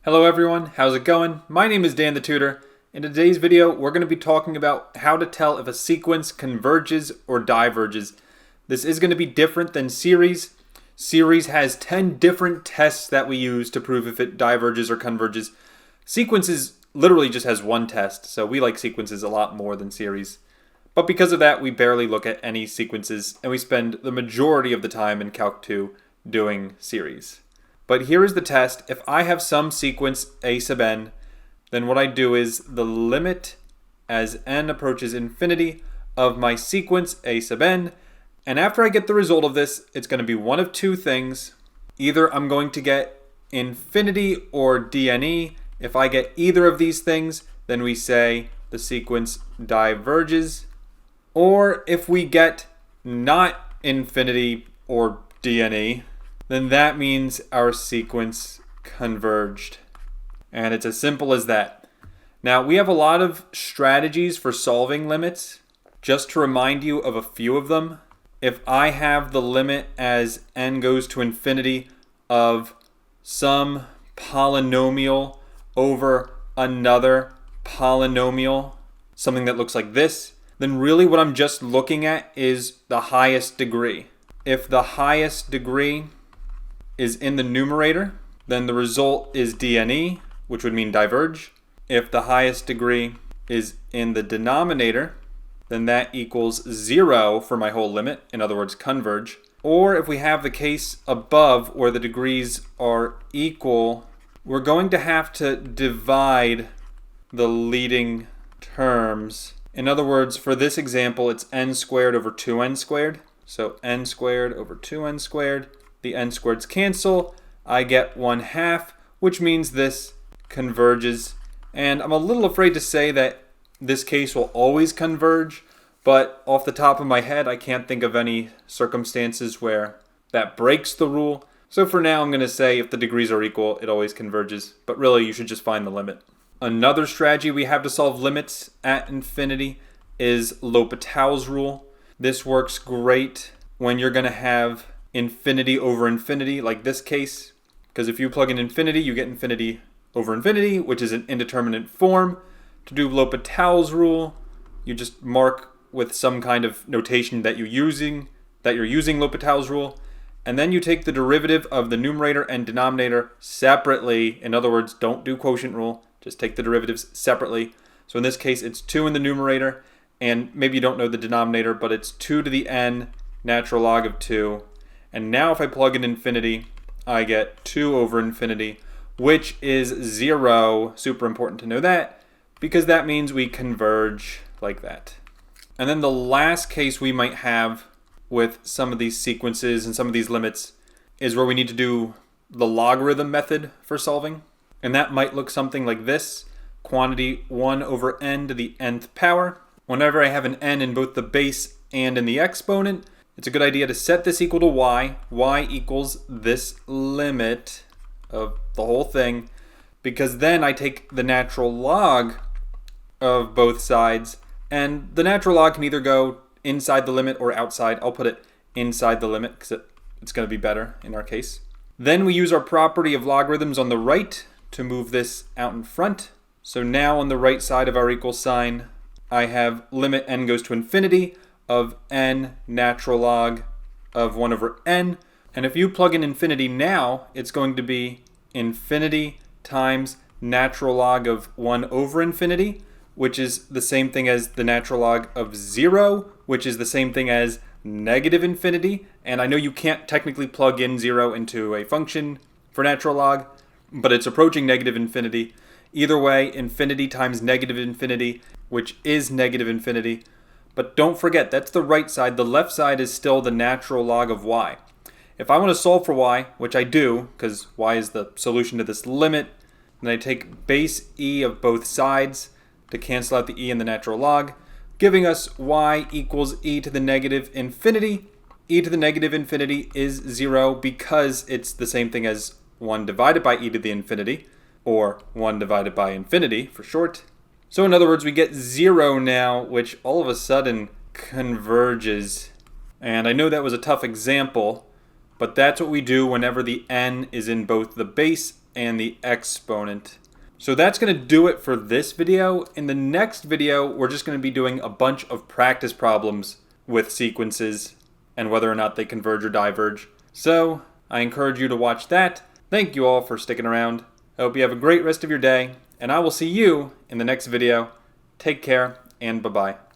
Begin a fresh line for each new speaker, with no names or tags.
Hello everyone, how's it going? My name is Dan the Tutor. In today's video, we're going to be talking about how to tell if a sequence converges or diverges. This is going to be different than series. Series has 10 different tests that we use to prove if it diverges or converges. Sequences literally just has one test, so we like sequences a lot more than series. But because of that, we barely look at any sequences, and we spend the majority of the time in Calc 2 doing series. But here is the test. If I have some sequence a sub n, then what I do is the limit as n approaches infinity of my sequence a sub n. And after I get the result of this, it's going to be one of two things. Either I'm going to get infinity or dne. If I get either of these things, then we say the sequence diverges. Or if we get not infinity or dne, then that means our sequence converged. And it's as simple as that. Now, we have a lot of strategies for solving limits. Just to remind you of a few of them, if I have the limit as n goes to infinity of some polynomial over another polynomial, something that looks like this, then really what I'm just looking at is the highest degree. If the highest degree is in the numerator, then the result is dne, which would mean diverge. If the highest degree is in the denominator, then that equals 0 for my whole limit, in other words, converge. Or if we have the case above where the degrees are equal, we're going to have to divide the leading terms. In other words, for this example, it's n squared over 2n squared. So n squared over 2n squared. The n squareds cancel. I get 1/2, which means this converges. And I'm a little afraid to say that this case will always converge, but off the top of my head, I can't think of any circumstances where that breaks the rule. So for now, I'm going to say if the degrees are equal, it always converges. But really, you should just find the limit. Another strategy we have to solve limits at infinity is L'Hopital's rule. This works great when you're going to have infinity over infinity, like this case. Because if you plug in infinity, you get infinity over infinity, which is an indeterminate form. To do L'Hopital's rule, you just mark with some kind of notation that you're using L'Hopital's rule, and then you take the derivative of the numerator and denominator separately. In other words, don't do quotient rule, just take the derivatives separately. So in this case, it's 2 in the numerator, and maybe you don't know the denominator, but it's 2 to the n natural log of 2. And now if I plug in infinity, I get 2 over infinity, which is 0. Super important to know that, because that means we converge like that. And then the last case we might have with some of these sequences and some of these limits is where we need to do the logarithm method for solving. And that might look something like this. Quantity 1 over n to the nth power. Whenever I have an n in both the base and in the exponent, it's a good idea to set this equal to y. Y equals this limit of the whole thing, because then I take the natural log of both sides, and the natural log can either go inside the limit or outside. I'll put it inside the limit because it's going to be better in our case. Then we use our property of logarithms on the right to move this out in front. So now on the right side of our equal sign, I have limit n goes to infinity of n natural log of 1 over n. And if you plug in infinity now, it's going to be infinity times natural log of 1 over infinity, which is the same thing as the natural log of 0, which is the same thing as negative infinity. And I know you can't technically plug in 0 into a function for natural log, but it's approaching negative infinity. Either way, infinity times negative infinity, which is negative infinity. But don't forget, that's the right side. The left side is still the natural log of y. If I want to solve for y, which I do, because y is the solution to this limit, then I take base e of both sides to cancel out the e in the natural log, giving us y equals e to the negative infinity. E to the negative infinity is 0 because it's the same thing as 1 divided by e to the infinity, or 1 divided by infinity for short. So in other words, we get 0 now, which all of a sudden converges. And I know that was a tough example, but that's what we do whenever the n is in both the base and the exponent. So that's going to do it for this video. In the next video, we're just going to be doing a bunch of practice problems with sequences and whether or not they converge or diverge. So I encourage you to watch that. Thank you all for sticking around. I hope you have a great rest of your day, and I will see you in the next video. Take care, and bye-bye.